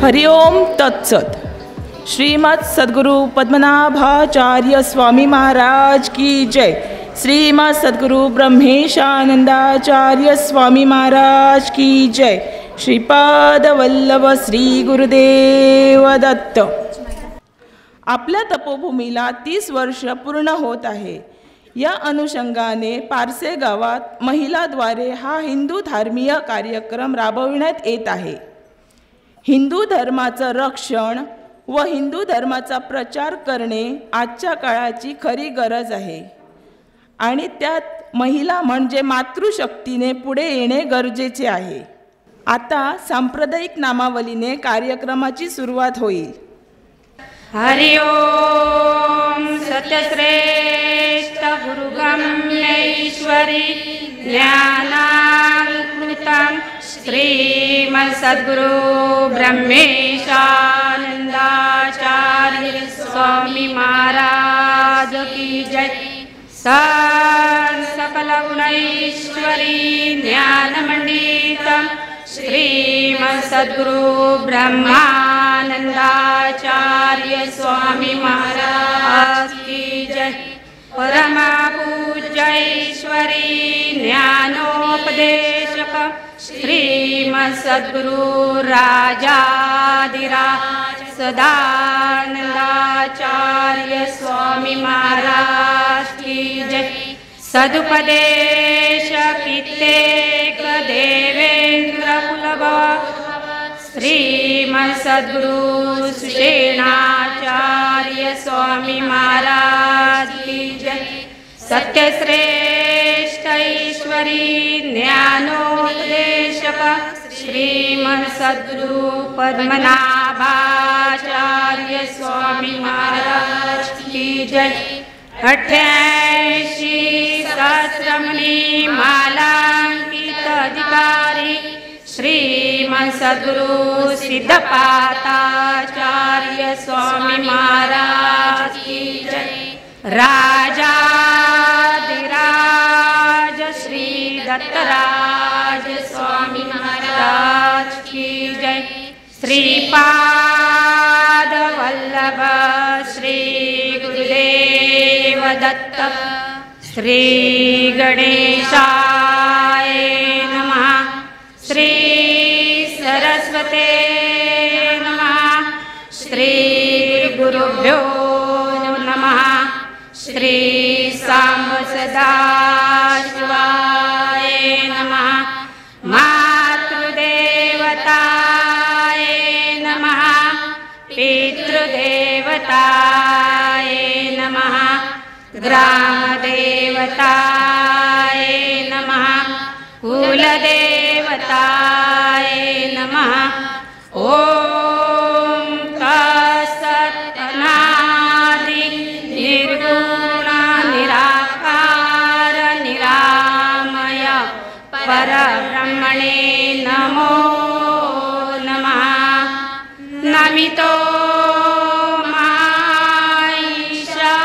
हरि ओम तत्सत। श्रीमद सद्गुरु पद्मनाभाचार्य स्वामी महाराज की जय। श्रीमद सद्गुरु ब्रह्मेशानंदाचार्य स्वामी महाराज की जय। श्रीपाद वल्लभ श्री गुरुदेव दत्त। आपल्या तपोभूमीला 30 वर्ष पूर्ण होत आहे। या अनुषंगाने पारसे गावात महिलाद्वारे हा हिंदू धार्मीय कार्यक्रम राबविण्यात येत आहे। हिंदू धर्माचं रक्षण व हिंदू धर्माचा प्रचार करणे आजच्या काळाची खरी गरज आहे आणि त्यात महिला म्हणजे मातृशक्तीने पुढे येणे गरजेचे आहे। आता सांप्रदायिक नामावलीने कार्यक्रमाची सुरुवात होईल। हरि ओम सत्यश्रेष्ठ गुरुगम्य ईश्वरी ज्ञानामृतं श्रीमद् सद्गुरु ब्रह्मेशानंदाचार्य स्वामी महाराज की जय। सकल गुणैश्वरी ज्ञानमंडितं श्रीमद् सद्गुरु ब्रह्मानंदाचार्य स्वामी महाराज की जय। परम पूज्य ईश्वरी ज्ञानोपदेशक श्रीमद् सद्गुरु राजाधिराज सदानंदाचार्य स्वामी महाराज की जय। सदुपदेश कित्येक देवेंद्र कुलभव श्रीमद् सद्गुरु सुषेणाचार्य स्वामी महाराज की जय। सत्यश्रेष्ठ ईश्वरी ज्ञानोपदेशक श्रीमद् सद्गुरु पद्मनाभाचार्य स्वामी महाराज की जय। 88 सहस्रमणि मालांकित अधिकारी श्रीमद् सद्गुरु सिद्धपाताचार्य स्वामी महाराज की जय। राजाधिराज श्री दत्तराज स्वामी महाराज की जय। श्रीपाद वल्लभ श्री गुरुदेव दत्त। श्री गणेशाय नमः। श्री सरस्वते नमः। श्री गुरुभ्यो नमः। श्री सांब सदाशिवाय नमः। मातृदेवताय नमः। पितृदेवताय नमः। ग्रामदेवताय नमः। कुलदेवताय नमः। ओम तत्सत्। अनादि निर्गुण निराकार निरामय परब्रह्मणे नमो नमः। नमितो माईशा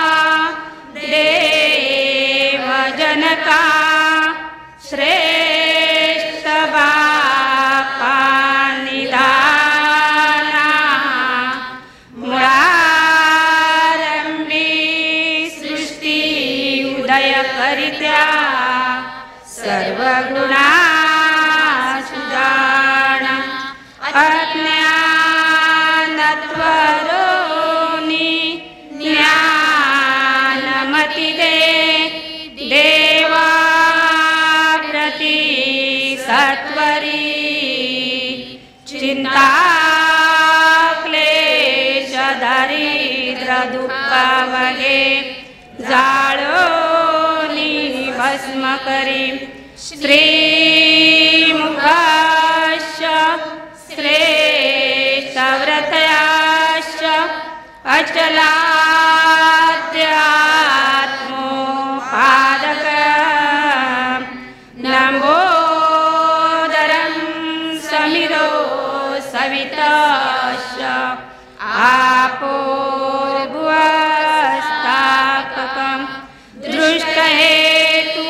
देवजनका श्रेष्ठ बापा निदाना मुळारंभी सृष्टी उदय करित्या सर्वगुणा सुजान अज्ञानत्वरोनि ज्ञानमति दे देवा प्रति सत्वरी चिंता क्लेश दारिद्र दुःखावगे जाळोनी भस्म करी श्रीमुखाश्च श्रेष्ठ व्रतयाश्च अचलाध्यात्मोपादक लंबोदरं समिरो सविताश्च आपोर्भुवस्तापकं दृष्टहेतु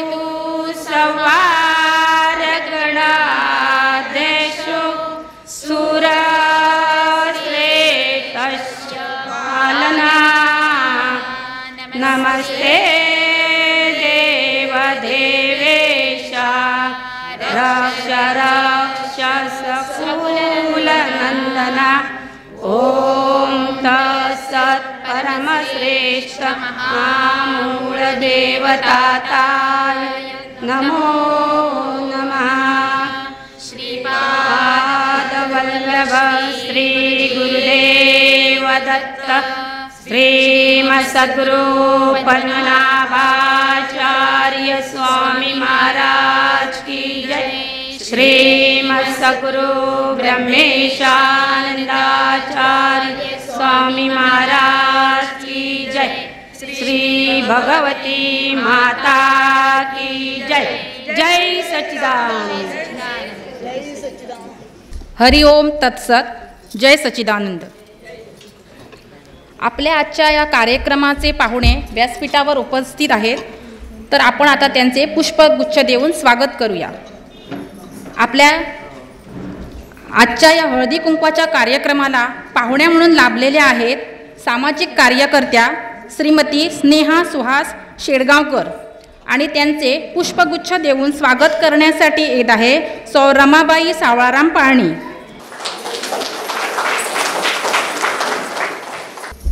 संवारगणादेशो सुरा सकूलनंदना। ओम तत्सत् परमश्रेष्ठ महामूलदेवताय नमो नमः। श्रीपादवल्लभ श्री गुरुदेव दत्त श्रीमत्सद्गुरु पद्मनाभाचार्य स्वामी महाराज की जय। श्रीमत्सद्गुरु ब्रह्मेशानंदाचार्य स्वामी महाराज की जय। श्री भगवती माता की जय। जय सच्चिदानंद। हरिओम तत्सत। जय सच्चिदानंद। आपल्या आजच्या या कार्यक्रमाचे पाहुणे व्यासपीठावर उपस्थित आहेत, तर आपण आता त्यांचे पुष्पगुच्छ देऊन स्वागत करूया। आपल्या आजच्या या हळदी कुंकवाच्या कार्यक्रमाला पाहुण्या म्हणून लाभलेल्या आहेत सामाजिक कार्यकर्त्या श्रीमती स्नेहा सुहास शेडगावकर, आणि त्यांचे पुष्पगुच्छ देऊन स्वागत करण्यासाठी येत आहे सौ रमाबाई सावळाराम पाळणी।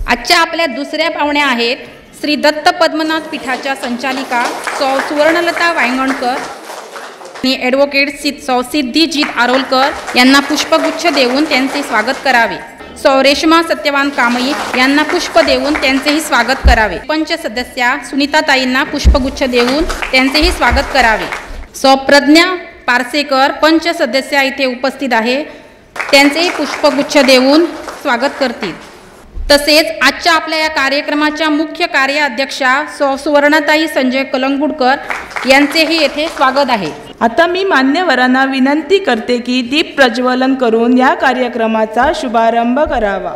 आजच्या आपल्या दुसऱ्या पाहुण्या आहेत श्री दत्त पद्मनाथ पीठाच्या संचालिका सौ सुवर्णलता वायंगणकर आणि ॲडव्होकेट सौ सिद्धिजीत आरोलकर यांना पुष्पगुच्छ देऊन त्यांचे स्वागत करावे। सौ रेश्मा सत्यवान कामई यांना पुष्प देऊन त्यांचेही स्वागत करावे। पंच सदस्या सुनीताताईंना पुष्पगुच्छ देऊन त्यांचेही स्वागत करावे। सौ प्रज्ञा पारसेकर पंच सदस्या इथे उपस्थित आहे, त्यांचेही पुष्पगुच्छ देऊन स्वागत करतील। तसेच आजच्या आपल्या या कार्यक्रमाच्या मुख्य कार्याध्यक्षा सौ सुवर्णाताई संजय कलंगुडकर यांचेही येथे स्वागत आहे। आता मी मान्यवरांना विनंती करते की दीप प्रज्वलन करून या कार्यक्रमाचा शुभारंभ करावा।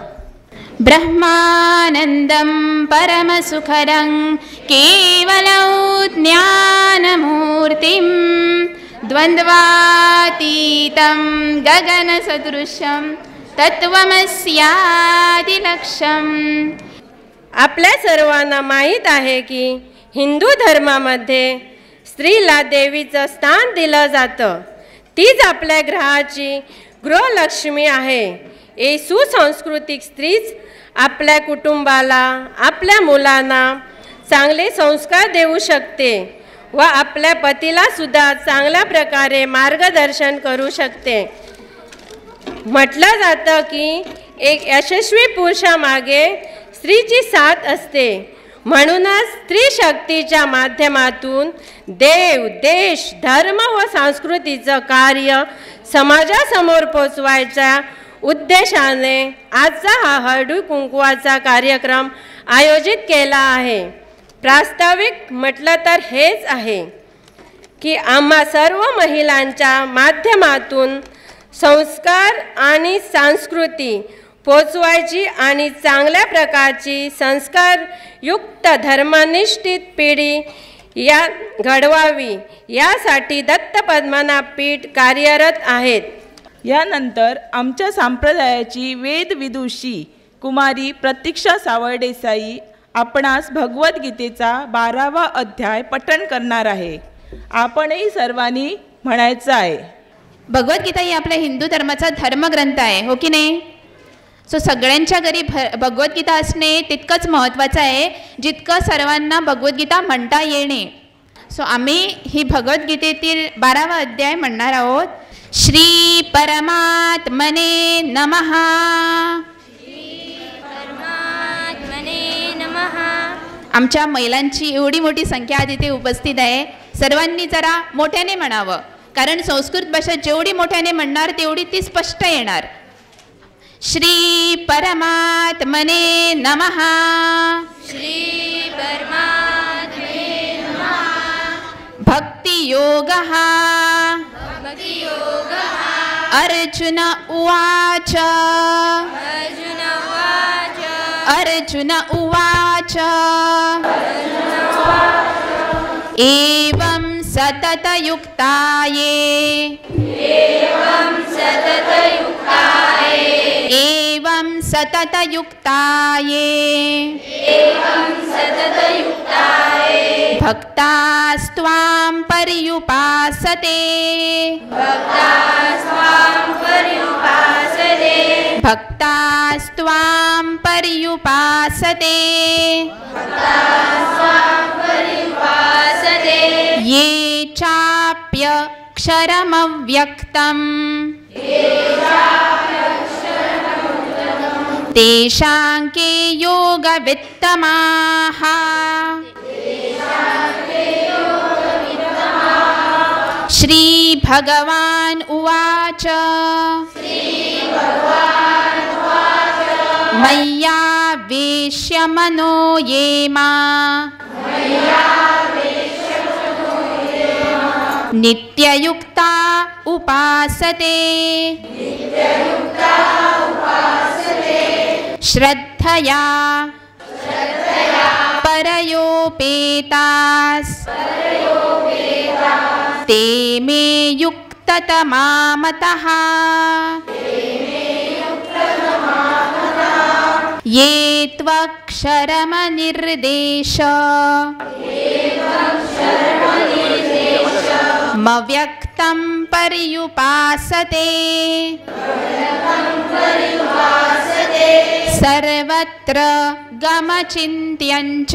ब्रह्मानंदं परमसुखदं केवलं ज्ञानमूर्तिं द्वन्द्वातीतं गगनसदृशं तत्त्वमस्यादिलक्ष्यम्। आपल्या सर्वांना माहीत आहे की हिंदू धर्मामध्ये स्त्रीला देवीचं स्थान दिलं जातं। तीच आपल्या ग्रहाची गृहलक्ष्मी आहे। ही सुसंस्कृतिक स्त्रीच आपल्या कुटुंबाला, आपल्या मुलांना चांगले संस्कार देऊ शकते व आपल्या पतीला सुद्धा चांगल्या प्रकारे मार्गदर्शन करू शकते। म्हटलं जातं की एक यशस्वी पुरुषामागे स्त्रीची साथ असते, म्हणूनच स्त्री शक्तीच्या माध्यमातून देव, देश, धर्म व संस्कृतीचं कार्य समाजासमोर पोचवायच्या उद्देशाने आजचा हा हळदी कुंकवाचा कार्यक्रम आयोजित केला आहे। प्रास्ताविक म्हटलं तर हेच आहे की आम्हा सर्व महिलांच्या माध्यमातून संस्कार आणि संस्कृती पोचवायची आणि चांगल्या प्रकारची संस्कारयुक्त धर्मनिष्ठित पिढी या घडवावी यासाठी दत्त पद्मनाभ पीठ कार्यरत आहेत। यानंतर आमच्या संप्रदायाची वेदविदुषी कुमारी प्रतीक्षा सावळ देसाई आपणास भगवद्गीतेचा 12वा अध्याय पठण करणार आहे। आपणही सर्वांनी म्हणायचं आहे। भगवद्गीता ही आपल्या हिंदू धर्माचा धर्मग्रंथ आहे, हो की नाही? सो सगळ्यांच्या घरी भगवद्गीता असणे तितकंच महत्त्वाचं आहे जितकं सर्वांना भगवद्गीता म्हणता येणे। सो आम्ही ही भगवद्गीतेतील 12वा अध्याय म्हणणार आहोत। श्री परमात्मने नमः। आमच्या महिलांची एवढी मोठी संख्या आज इथे उपस्थित आहे, सर्वांनी जरा मोठ्याने म्हणावं, कारण संस्कृत भाषा जेवढी मोठ्याने म्हणणार तेवढी ती स्पष्ट येणार। श्री परमात्मने नमः। श्री परमात्मने नमः। भक्ति योगः। अर्जुन उवाच। अर्जुन उवाच। एवं सततयुक्ताये। एवं सततयुक्ताये भक्तास्त्वां पर्युपासते भक्तास्त्वां पर्युपासते ये चाप्यक्षरमव्यक्तम् तेषां के योगवित्तमाः श्रीभगवान् उवाच मय्यावेश्य मनो ये मां नित्ययुक्ता उपासते श्रद्धया परयोपेतास् ते मे युक्ततमा मतः ये त्वक्षरमनिर्देश मव्यक्तं पर्युपासते सर्वत्र गमचिन्त्यञ्च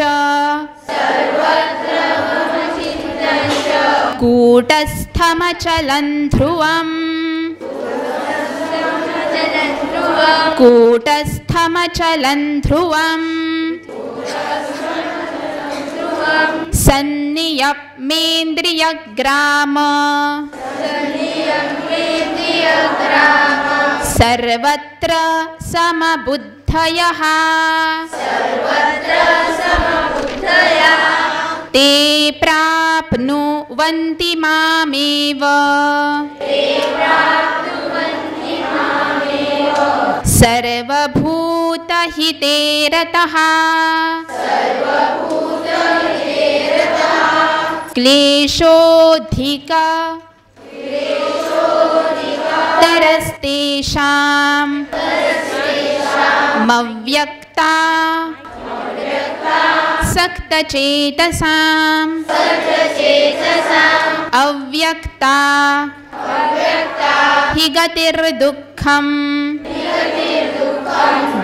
कूटस्थमचलं ध्रुवम् कूटस्थमचलं ध्रुवम् सन्नियम्येन्द्रियग्राम सर्वत्र समबुद्धयः ते प्राप्नुवन्ति मामेव सर्वभूतहिते रतः क्लेशोऽधिका तरस्तेषां मव्यक्ता सक्तचेतसाम् अव्यक्ता हि गतिर्दुःखम्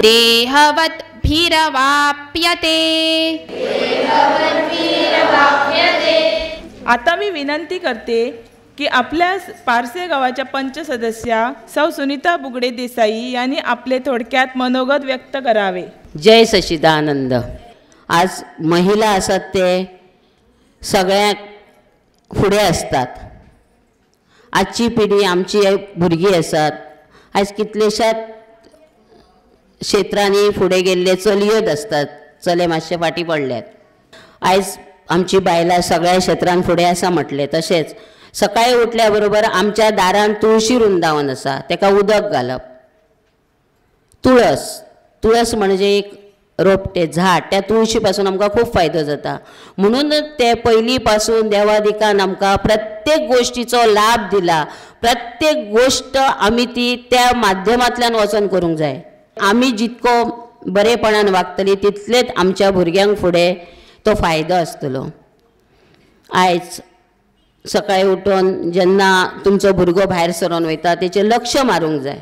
देहवद्भिरवाप्यते. आता मी विनंती करते की आपल्या पारसे गावाच्या पंच सदस्या सौ सुनीता बुगडे देसाई यांनी आपले थोडक्यात मनोगत व्यक्त करावे. जय सच्चिदानंद. आज महिला असतात ते सगळ्या फुडें असतात. आजची पिढी आमची भुरगीं असतात आज कितलेशात क्षेत्रांनी फुडें गेल्ले चलयोच असतात. चले मातशे फाटी पडल्यात. आयज आमची बायलां सगळ्या क्षेत्रांत फुडें आसा म्हटले. तशेंच सकाळी उठल्या बरोबर आमच्या दारान तुळशी वृंदावन आसा तेका उदक घालप. तुळस म्हणजे एक रोपटे झाड. त्या तुळशी पासून आमकां खूब फायदो जाता. म्हणून ते पयलीं पासून देवादिकान आमकां प्रत्येक गोश्टीचो लाभ दिला. प्रत्येक गोश्ट आमी ती त्या माध्यमांतल्यान वचून करूंक जाय. आमी जितको बरेपणान वागतली तितलेच आमच्या भुरग्यांक फुडें तो फायदो आसतलो. आयज सकाळी उठून जेन्ना तुमचो भुरगो भायर सरोन वयता तेचेर लक्ष मारूंक जाय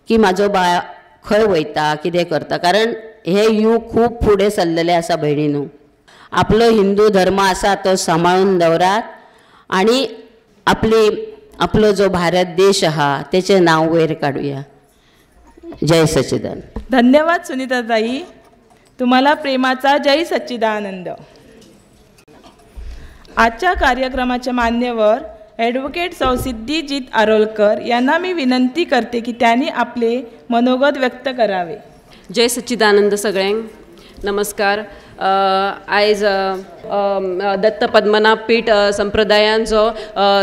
की म्हाजो बाळ खंय वयता कितें करता. कारण हे युग खूब फुडें सरलेलें आसा भयणीनू. आपलो हिंदू धर्म आसा तो सांबाळून दवरात आनी आपलो जो भारत देश आहा तेचें नांव वयर काडुया. जय सच्चिदानंद. धन्यवाद सुनीताताई. तुम्हाला प्रेमाचा जय सच्चिदानंद. आजच्या कार्यक्रमाचे मान्यवर ॲडव्होकेट सौ सिद्धीजीत आरोलकर यांना मी विनंती करते की त्यांनी आपले मनोगत व्यक्त करावे. जय सच्चिदानंद सगळ्यांक. नमस्कार. आयज दत्त पद्मनाभ पीठ संप्रदायान जो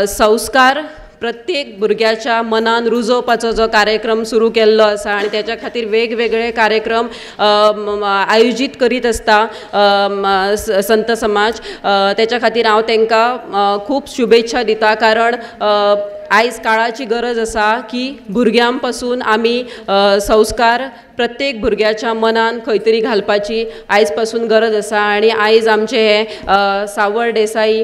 संस्कार प्रत्येक भुरग्याच्या मनान रुजोवपाचो जो कार्यक्रम सुरू केल्लो आसा आनी त्याच्या खातीर वेगवेगळे कार्यक्रम आयोजीत करीत आसता संत समाज. त्याच्या खातीर हांव तांकां खूब शुभेच्छा दिता. कारण आयज काळाची गरज आसा की भुरग्यां आमी संस्कार प्रत्येक भुरग्याच्या मनान खंय तरी घालपाची आयज पासून गरज आसा. आनी आयज आमचे हे सावळ देसाई,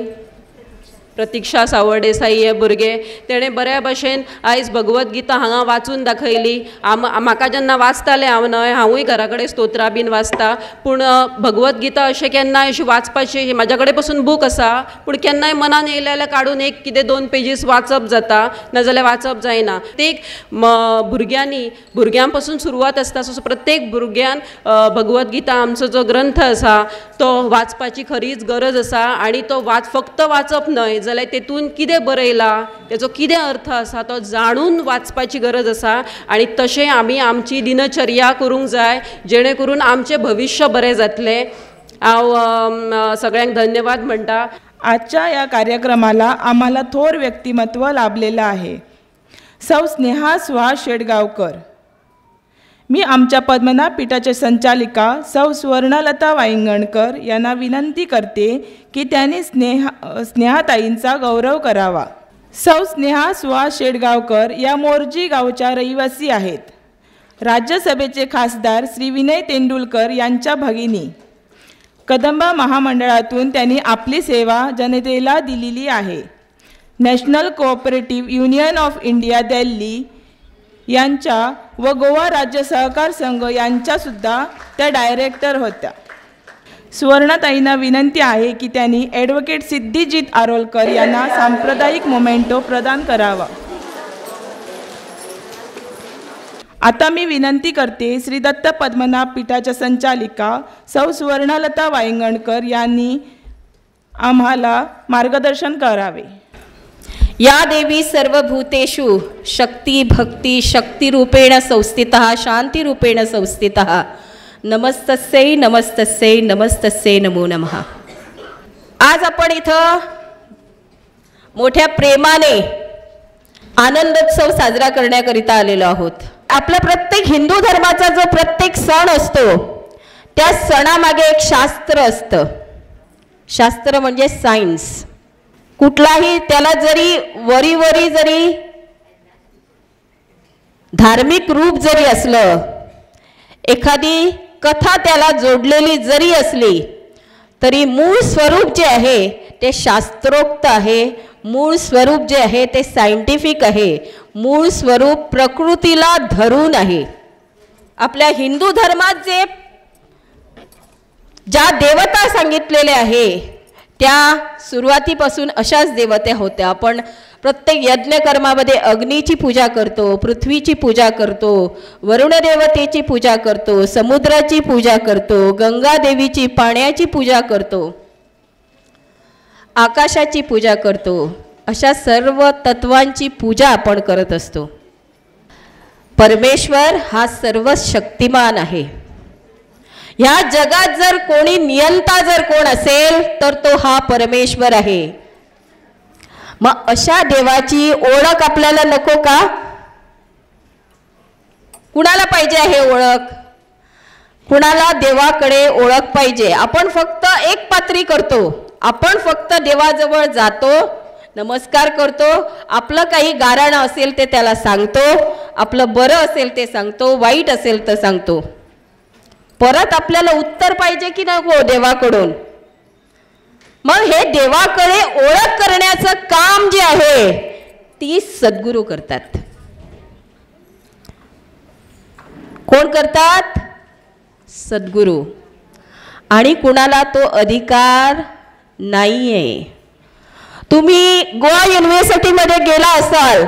प्रतीक्षा सावळ देसाई हे भुरगे तेणें बऱ्या भशेन आयज भगवत गीता हांगा वाचून दाखयली. म्हाका जेन्ना वाचतालें हांव न्हय, हांवूय घरा कडेन स्तोत्रां बीन वाचता, पूण भगवत गीता अशें केन्नाय अशी वाचपाची म्हाज्या कडेन पासून बूक आसा, पूण केन्नाय मनान येयलें जाल्यार काडून एक कितें 2 पेजीस वाचप जाता, नाजाल्यार वाचप जायना. ते भुरग्यां पासून सुरवात आसता. सो प्रत्येक भुरग्यान भगवत गीता आमचो जो ग्रंथ आसा तो वाचपाची खरीच गरज आसा. आनी तो फक्त वाचप न्हय जाल्यार तेतून कितें बरयलां, तेचो कितें अर्थ आसा तो जाणून वाचपाची गरज आसा. आनी तशें आमी आमची दिनचर्या करूंक जाय, जेणे करून आमचें भविश्य बरें जातलें. हांव सगळ्यांक धन्यवाद म्हणटा. आजच्या या कार्यक्रमाला आम्हाला थोर व्यक्तिमत्व लाभलेलं आहे. सौ स्नेहा सुहास शेडगावकर. मी आमच्या पद्मनाभ पीठाच्या संचालिका सौ सुवर्णलता वांयगणकर यांना विनंती करते की त्यांनी स्नेहाताईंचा गौरव करावा. सौ स्नेहा सुहास शेडगावकर या मोर्जी गावच्या रहिवासी आहेत. राज्यसभेचे खासदार श्री विनय तेंडुलकर यांच्या भगिनी. कदंबा महामंडळातून त्यांनी आपली सेवा जनतेला दिलेली आहे. National cooperative union of India Delhi यांच्या व गोवा राज्य सहकार संघ यांच्यासुद्धा त्या डायरेक्टर होत्या. सुवर्णाताईंना विनंती आहे की त्यांनी ॲडव्होकेट सिद्धिजीत आरोलकर यांना सांप्रदायिक मोमेंटो प्रदान करावा. आता मी विनंती करते श्री दत्त पद्मनाभ पीठाच्या संचालिका सौ सुवर्णलता वांयगणकर यांनी आम्हाला मार्गदर्शन करावे. या देवी सर्वभूतेषु शक्ती भक्ती शक्तिरूपेण संस्थितः शांतिरूपेण संस्थितः नमस्तस्यै नमस्तस्यै नमस्तस्यै नमो नमः. आज आपण इथं मोठ्या प्रेमाने आनंदोत्सव साजरा करण्याकरिता आलेलो आहोत. आपल्या प्रत्येक हिंदू धर्माचा जो प्रत्येक सण असतो त्या सणामागे एक शास्त्र असतं. शास्त्र म्हणजे सायन्स. कुठलाही त्याला जरी वरी जरी धार्मिक रूप जरी असलं, एखादी कथा त्याला जोडलेली जरी असली तरी मूळ स्वरूप जे आहे ते शास्त्रोक्त आहे. मूळ स्वरूप जे आहे ते सायंटिफिक आहे. मूळ स्वरूप प्रकृतीला धरून आहे. आपल्या हिंदू धर्मात ज्या देवता सांगितलेल्या आहे त्या सुरुवातीपासून अशाच देवता होत्या. आपण प्रत्येक यज्ञकर्मामध्ये अग्नीची पूजा करतो, पृथ्वीची पूजा करतो, वरुण देवतेची पूजा करतो, समुद्राची पूजा करतो, गंगा देवीची पाण्याची पूजा करतो, आकाशाची पूजा करतो. अशा सर्व तत्वांची पूजा आपण करत असतो. परमेश्वर हा सर्व शक्तिमान आहे. ह्या जगात जर कोणी नियंता जर कोण असेल तर तो हा परमेश्वर आहे. मग अशा देवाची ओळख आपल्याला नको का? कुणाला पाहिजे आहे ओळख? कुणाला देवाकडे ओळख पाहिजे? आपण फक्त एक पात्री करतो. आपण फक्त देवाजवळ जातो, नमस्कार करतो, आपलं काही गाऱ्हाणं असेल ते त्याला सांगतो, आपलं बरं असेल ते सांगतो, वाईट असेल तर सांगतो. परत आपल्याला उत्तर पाहिजे की नको देवाकडून? मग हे देवाकडे ओळख करण्याचं काम जे आहे ती सद्गुरू करतात. कोण करतात? सद्गुरू. आणि कुणाला तो अधिकार नाहीये. तुम्ही गोवा युनिव्हर्सिटीमध्ये गेला असाल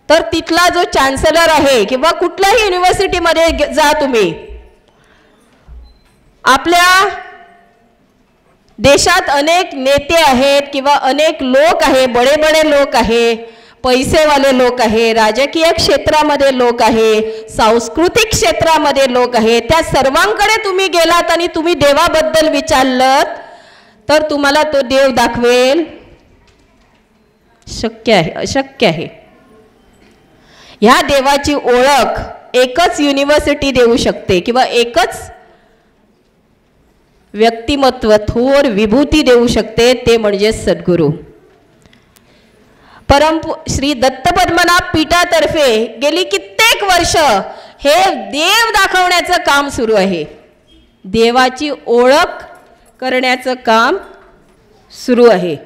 तर तिथला जो चान्सलर आहे किंवा कुठल्याही युनिव्हर्सिटीमध्ये जा तुम्ही, आपल्या देशात अनेक नेते आहेत किंवा अनेक लोक आहे, बडे बडे लोक आहे, पैसेवाले लोक आहे, राजकीय क्षेत्रामध्ये लोक आहे, सांस्कृतिक क्षेत्रामध्ये लोक आहे. त्या सर्वांकडे तुम्ही गेलात आणि तुम्ही देवाबद्दल विचारलं तर तुम्हाला तो देव दाखवेल? शक्य आहे? अशक्य आहे. ह्या देवाची ओळख एकच युनिव्हर्सिटी देऊ शकते किंवा एकच व्यक्तिमत्व, थोर विभूती देऊ शकते, ते म्हणजे सद्गुरू. श्री दत्तपद्मनाभ पीठातर्फे गेली कित्येक वर्ष हे देव दाखवण्याचं काम सुरू आहे. देवाची ओळख करण्याचं काम सुरू आहे.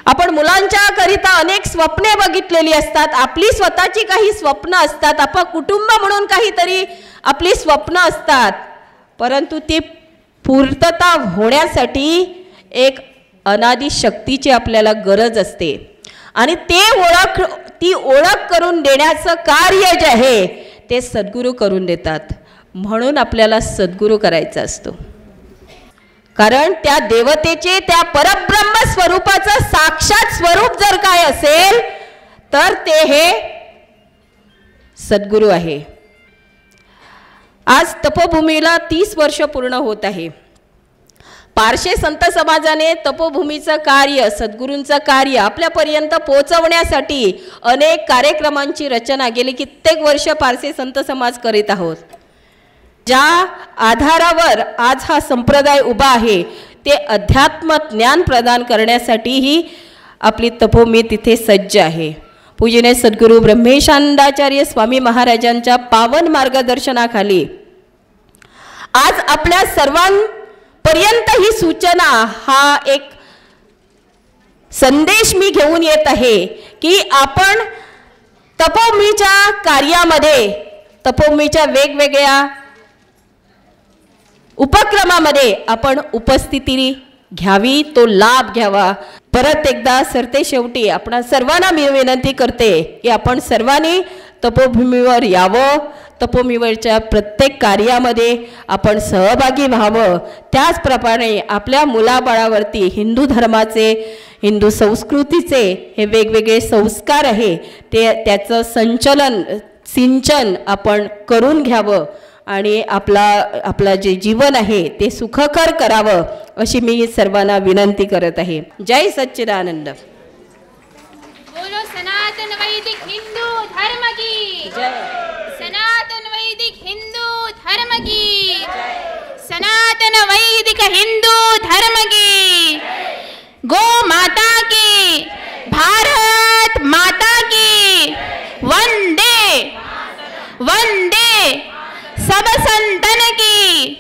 आपण मुलांच्या करिता अनेक स्वप्ने बघितलेली असतात. आपली स्वतःची काही स्वप्न असतात. आपण कुटुंब म्हणून काहीतरी आपली स्वप्न असतात. परंतु ती पूर्तता होण्यासाठी एक अनादी शक्तीची आपल्याला गरज असते. आणि ती ओळख करून देण्याचं कार्य जे आहे ते सद्गुरू करून देतात. म्हणून आपल्याला सद्गुरू करायचा असतो. कारण त्या देवतेचे, त्या परब्रह्म स्वरूपाचं साक्षात स्वरूप जर काय असेल तर ते हे सद्गुरू आहे. आज तपोभूमीला 30 वर्ष पूर्ण होत आहे. पारशी संत समाजाने तपोभूमीचं कार्य, सद्गुरूंचं कार्य आपल्यापर्यंत पोहोचवण्यासाठी अनेक कार्यक्रमांची रचना गेली कित्येक वर्ष पारशी संत समाज करीत आहोत. ज्या आधारावर आज हा संप्रदाय उभा आहे ते अध्यात्म ज्ञान प्रदान करण्यासाठीही आपली तपोभूमी तिथे सज्ज आहे. पूजनीय सद्गुरू ब्रह्मेशानंदाचार्य स्वामी महाराजांच्या पावन मार्गदर्शनाखाली आज आपल्या सर्वांपर्यंत ही सूचना, हा एक संदेश मी घेऊन येत आहे की आपण तपोभूमीच्या कार्यामध्ये, तपोभूमीच्या वेगवेगळ्या उपक्रमामध्ये आपण उपस्थिती घ्यावी, तो लाभ घ्यावा. परत एकदा सरते शेवटी आपण सर्वांना मी विनंती करते की आपण सर्वांनी तपोभूमीवर यावं. तपोभूमीवरच्या प्रत्येक कार्यामध्ये आपण सहभागी व्हावं. त्याचप्रमाणे आपल्या मुलाबाळावरती हिंदू धर्माचे, हिंदू संस्कृतीचे हे वेगवेगळे संस्कार आहे त्याचं सिंचन आपण करून घ्यावं आणि आपला जे जीवन आहे ते सुखकर करावं अशी मी सर्वांना विनंती करत आहे. जय सच्चिदानंद. बोलो सनातन वैदिक हिंदू धर्म की जय. सनातन वैदिक हिंदू धर्म की जय. सनातन वैदिक हिंदू धर्म की. गो माता की, भारत माता की. वंदे वंदे सब संतन की.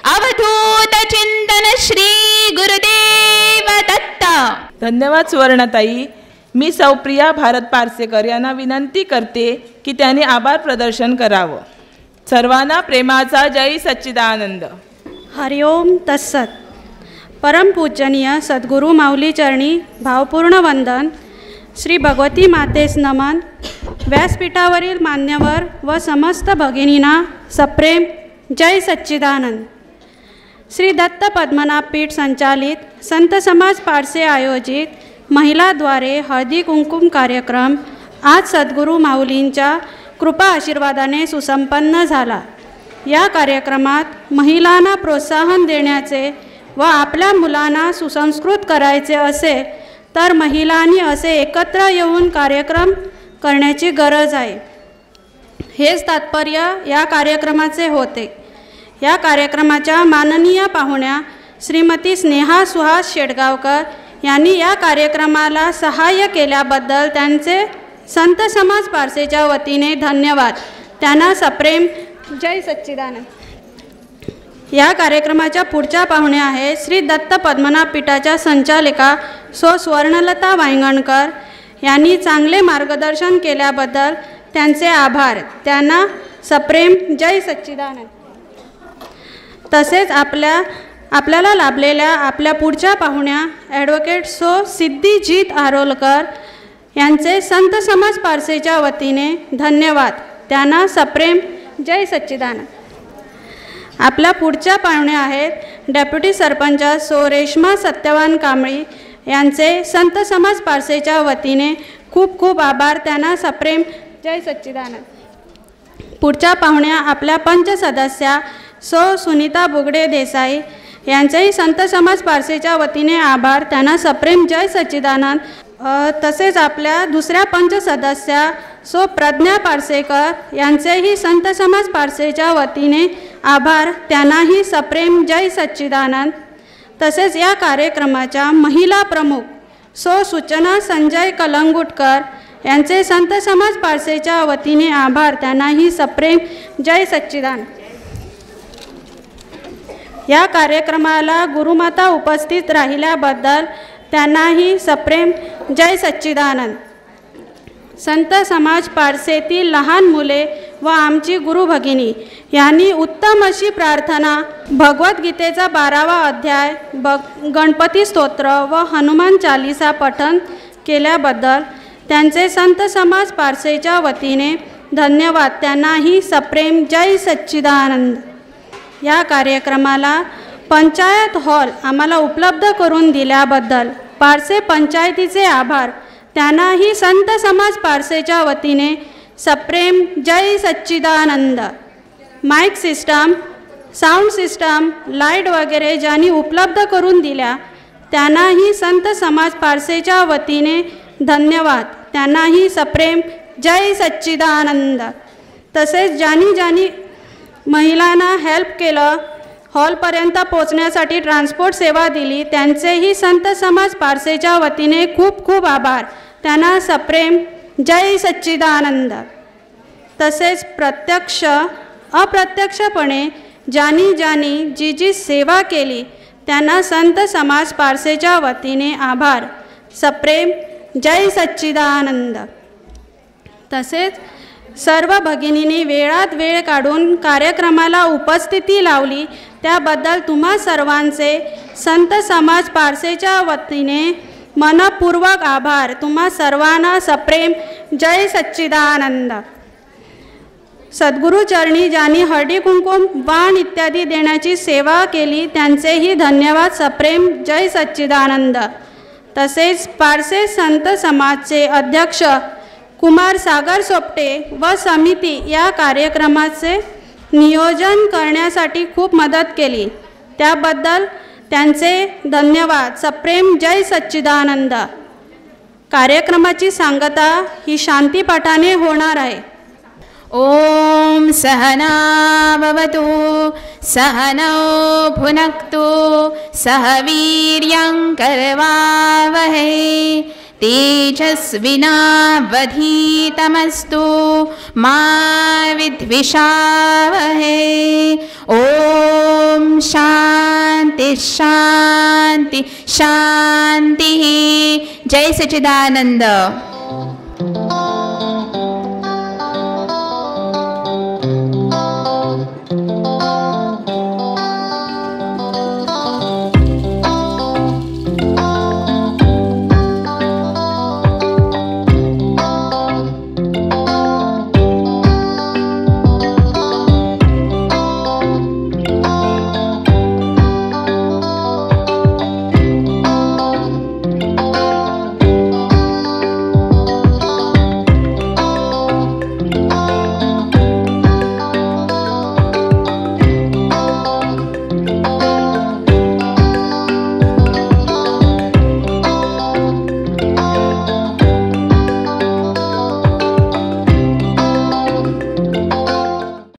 अवधूत चिंतन श्री गुरुदेव दत्त. धन्यवाद सुवर्णताई. मी सौप्रिया भारत पारसेकर यांना विनंती करते की त्यांनी आभार प्रदर्शन करावं. सर्वांना प्रेमाचा जय सच्चिदानंद. हरिओम तत्सत. परमपूजनीय सद्गुरू माऊली चरणी भावपूर्ण वंदन. श्री भगवती मातेस नमन. व्यासपीठावरील मान्यवर व समस्त भगिनींना सप्रेम जय सच्चिदानंद. श्री दत्त पद्मनाभ पीठ संचालित संत समाज पारसे आयोजित महिलाद्वारे हळदी कुंकुम कार्यक्रम आज सद्गुरू माऊलींच्या कृपा आशीर्वादाने सुसंपन्न झाला. या कार्यक्रमात महिलांना प्रोत्साहन देण्याचे व आपल्या मुलांना सुसंस्कृत करायचे असेल तर महिलांनी असे एकत्र येऊन कार्यक्रम करण्याची गरज आहे. हेच तात्पर्य या कार्यक्रमाचे होते. या कार्यक्रमाच्या माननीय पाहुण्या श्रीमती स्नेहा सुहास शेडगावकर यांनी या कार्यक्रमाला सहाय्य केल्याबद्दल त्यांचे संत समाज पारसेच्या वतीने धन्यवाद. त्यांना सप्रेम जय सच्चिदानंद. या कार्यक्रमाच्या पुढच्या पाहुण्या आहेत श्री दत्त पद्मनाभ पीठाच्या संचालिका सौ स्वर्णलता वांगणकर यांनी चांगले मार्गदर्शन केल्याबद्दल त्यांचे आभार. त्यांना सप्रेम जय सच्चिदानंद. तसेच आपल्याला लाभलेल्या आपल्या पुढच्या पाहुण्या ॲडव्होकेट सौ सिद्धिजीत आरोलकर यांचे संत समाज पारसेच्या वतीने धन्यवाद. त्यांना सप्रेम जय सच्चिदानंद. आपल्या पुढच्या पाहुण्या आहेत डेप्युटी सरपंच सौ रेश्मा सत्यवान कांबळी यांचे संत समाज पारसेच्या वतीने खूप खूप आभार. त्यांना सप्रेम जय सच्चिदानंद. पुढच्या पाहुण्या आपल्या पंच सदस्या सौ सुनीता बुगडे देसाई यांचेही संत समाज पारसेच्या वतीने आभार. त्यांना सप्रेम जय सच्चिदानंद. तसेच आपल्या दुसऱ्या पंच सदस्या सौ प्रज्ञा पारसेकर यांचेही संत समाज पारसेच्या वतीने आभार. त्यांनाही सप्रेम जय सच्चिदानंद. तसेच या कार्यक्रमाच्या महिला प्रमुख सो सूचना संजय कलंगुटकर यांचे संत समाज पारसेच्या वतीने आभार. त्यांनाही सप्रेम जय सच्चिदानंद. या कार्यक्रमाला गुरुमाता उपस्थित राहिल्याबद्दल त्यांनाही सप्रेम जय सच्चिदानंद. संत समाज पारसेतील लहान मुले व आमची गुरु भगिनी यांनी उत्तम अशी प्रार्थना, भगवद्गीतेचा 12वा अध्याय, गणपती स्तोत्र व हनुमान चालीसा पठण केल्याबद्दल त्यांचे संत समाज पारसेच्या वतीने धन्यवाद. त्यांनाही सप्रेम जय सच्चिदानंद. या कार्यक्रमाला पंचायत हॉल आम्हाला उपलब्ध करून दिल्याबद्दल पारसे पंचायतीचे आभार. त्यांनाही संत समाज पारसेच्या वतीने सप्रेम जय Sachchidanand. Mike system, sound system, light वगैरे ज्यांनी उपलब्ध करून दिल्या त्यांनाही संत समाज पारसेच्या वतीने धन्यवाद. त्यांनाही सप्रेम जय सच्चिदानंद. तसेच ज्यांनी महिलांना हेल्प केलं, हॉलपर्यंत पोचण्यासाठी ट्रान्सपोर्ट सेवा दिली, त्यांचेही संत समाज पारसेच्या वतीने खूप खूप आभार. त्यांना सप्रेम जय सच्चिदानंद. तसेच प्रत्यक्ष अप्रत्यक्षपणे ज्यांनी जी सेवा केली त्यांना संत समाज पारसेच्या वतीने आभार. सप्रेम जय सच्चिदानंद. तसेच सर्व भगिनींनी वेळात वेळ काढून कार्यक्रमाला उपस्थिती लावली त्याबद्दल तुम्हा सर्वांचे संत समाज पारसेच्या वतीने मनपूर्वक आभार. तुम्हा सर्वांना सप्रेम जय सच्चिदानंद. सद्गुरुचरणी ज्यांनी हळदी कुंकुम, वाण इत्यादी देण्याची सेवा केली त्यांचेही धन्यवाद. सप्रेम जय सच्चिदानंद. तसेच पारसे संत समाजचे अध्यक्ष कुमार सागर सोपटे व समिती या कार्यक्रमाचे नियोजन करण्यासाठी खूप मदत केली त्याबद्दल त्यांचे धन्यवाद. सप्रेम जय सच्चिदानंद. कार्यक्रमाची सांगता ही शांतीपाठाने होणार आहे. ओम सहना भवतु सहनौ भुनक्तु सह वीर्यं करवावहै तेजस्विनावधीतमस्तु मा विद्विषावहै. ओम शांति शांति शांति. जय सच्चिदानंद.